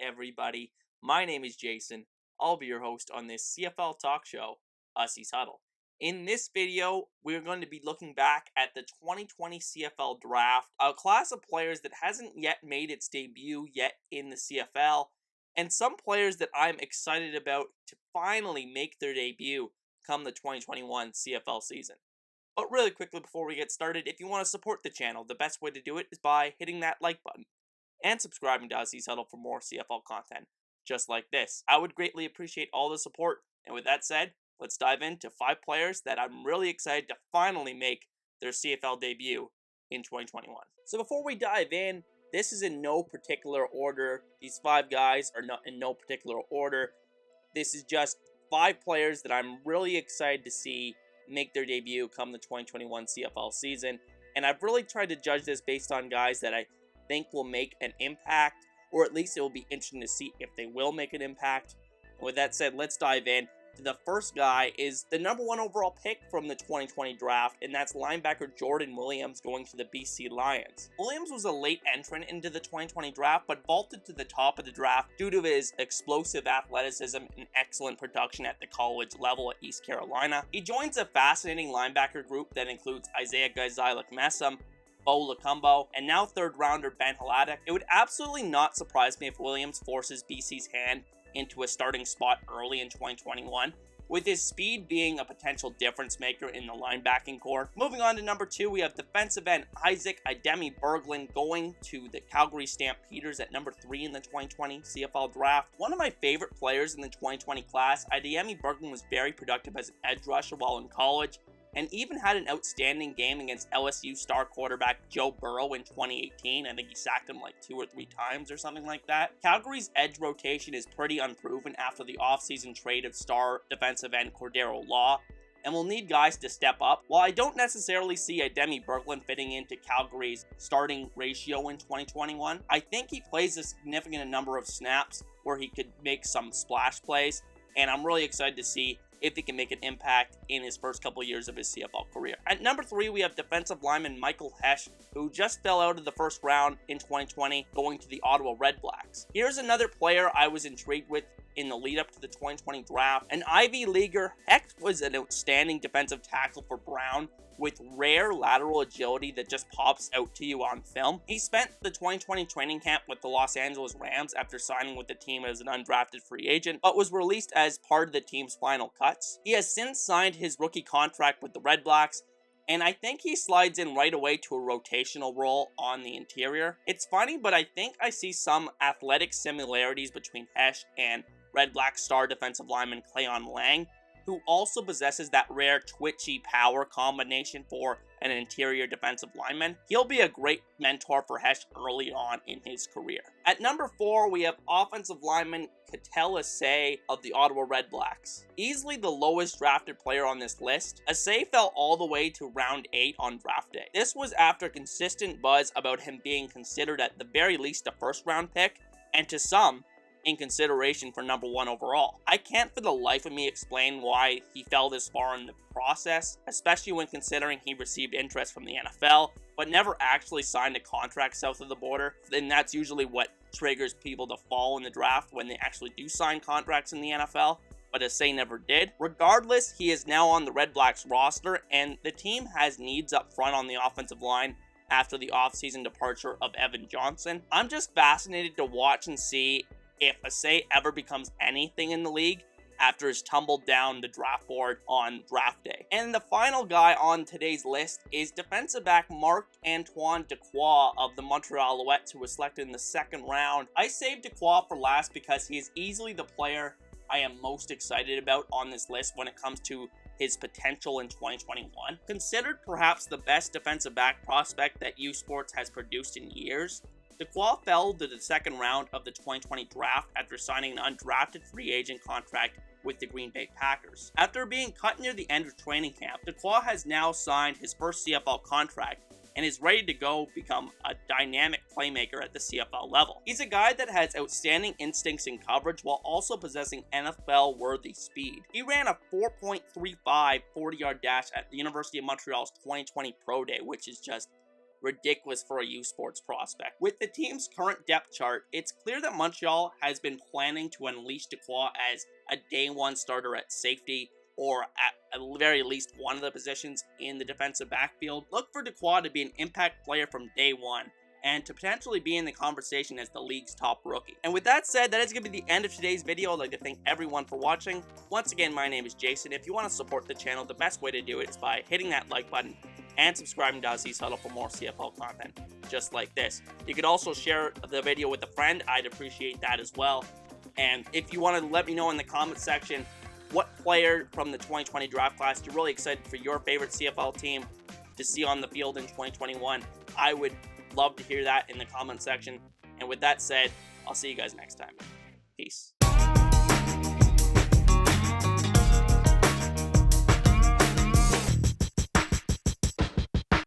everybody. My name is Jason. I'll be your host on this CFL talk show, Ussie's Huddle. In this video, we're going to be looking back at the 2020 CFL Draft, a class of players that hasn't yet made its debut yet in the CFL, and some players that I'm excited about to finally make their debut come the 2021 CFL season. But really quickly before we get started, if you want to support the channel, the best way to do it is by hitting that like button and subscribing to Ussie's Huddle for more CFL content just like this. I would greatly appreciate all the support. And with that said, let's dive into 5 players that I'm really excited to finally make their CFL debut in 2021. So before we dive in, this is in no particular order. These 5 guys are not in no particular order. This is just 5 players that I'm really excited to see make their debut come the 2021 CFL season. And I've really tried to judge this based on guys that I think will make an impact, or at least it will be interesting to see if they will make an impact. And with that said, let's dive in. The first guy is the number 1 overall pick from the 2020 draft, and that's linebacker Jordan Williams going to the BC Lions. Williams was a late entrant into the 2020 draft, but vaulted to the top of the draft due to his explosive athleticism and excellent production at the college level at East Carolina. He joins a fascinating linebacker group that includes Isaiah Gazilek-Messam, Bo Lacumbo, and now 3rd rounder Ben Haladek. It would absolutely not surprise me if Williams forces BC's hand into a starting spot early in 2021, with his speed being a potential difference maker in the linebacking core. Moving on to number 2, we have defensive end Isaac Idemi Berglin going to the Calgary Stampeders at number 3 in the 2020 CFL Draft. One of my favorite players in the 2020 class, Idemi Berglin was very productive as an edge rusher while in college, and even had an outstanding game against LSU star quarterback Joe Burrow in 2018. I think he sacked him like 2 or 3 times or something like that. Calgary's edge rotation is pretty unproven after the offseason trade of star defensive end Cordero Law, and will need guys to step up. While I don't necessarily see Idemi Berglin fitting into Calgary's starting ratio in 2021, I think he plays a significant number of snaps where he could make some splash plays, and I'm really excited to see if he can make an impact in his first couple years of his CFL career. At number 3, we have defensive lineman Michael Hesch, who just fell out of the first round in 2020, going to the Ottawa Red Blacks. Here's another player I was intrigued with in the lead up to the 2020 draft. An Ivy Leaguer, Hesch was an outstanding defensive tackle for Brown with rare lateral agility that just pops out to you on film. He spent the 2020 training camp with the Los Angeles Rams after signing with the team as an undrafted free agent, but was released as part of the team's final cuts. He has since signed his rookie contract with the Red Blacks, and I think he slides in right away to a rotational role on the interior. It's funny, but I think I see some athletic similarities between Hesch and Red Black star defensive lineman Cleon Lang, who also possesses that rare twitchy power combination for an interior defensive lineman. He'll be a great mentor for Hesch early on in his career. At number 4, we have offensive lineman Catla Say of the Ottawa Red Blacks. Easily the lowest drafted player on this list, Say fell all the way to round 8 on draft day. This was after consistent buzz about him being considered at the very least a first round pick, and to some, in consideration for number 1 overall. I can't for the life of me explain why he fell this far in the process, especially when considering he received interest from the NFL, but never actually signed a contract south of the border. Then that's usually what triggers people to fall in the draft, when they actually do sign contracts in the NFL, but Say never did. Regardless, he is now on the Red Blacks roster, and the team has needs up front on the offensive line after the offseason departure of Evan Johnson. I'm just fascinated to watch and see if Say ever becomes anything in the league after his tumbled down the draft board on draft day. And the final guy on today's list is defensive back Antoine of the Montreal Alouettes, who was selected in the 2nd round. I saved for last because he is easily the player I am most excited about on this list when it comes to his potential in 2021. Considered perhaps the best defensive back prospect that U Sports has produced in years, Dequoy fell to the 2nd round of the 2020 draft after signing an undrafted free agent contract with the Green Bay Packers. After being cut near the end of training camp, Dequoy has now signed his first CFL contract and is ready to go become a dynamic playmaker at the CFL level. He's a guy that has outstanding instincts in coverage while also possessing NFL-worthy speed. He ran a 4.35 40-yard dash at the University of Montreal's 2020 Pro Day, which is just ridiculous for a U Sports prospect. With the team's current depth chart, it's clear that Montreal has been planning to unleash Dequoy as a day one starter at safety, or at the very least one of the positions in the defensive backfield. Look for Dequoy to be an impact player from day one, and to potentially be in the conversation as the league's top rookie. And with that said, that is going to be the end of today's video. I'd like to thank everyone for watching. Once again, my name is Jason. If you want to support the channel, the best way to do it is by hitting that like button and subscribing to Aziz Huddle for more CFL content just like this. You could also share the video with a friend. I'd appreciate that as well. And if you want to let me know in the comment section what player from the 2020 draft class you're really excited for your favorite CFL team to see on the field in 2021, I would love to hear that in the comment section. And with that said, I'll see you guys next time. Peace.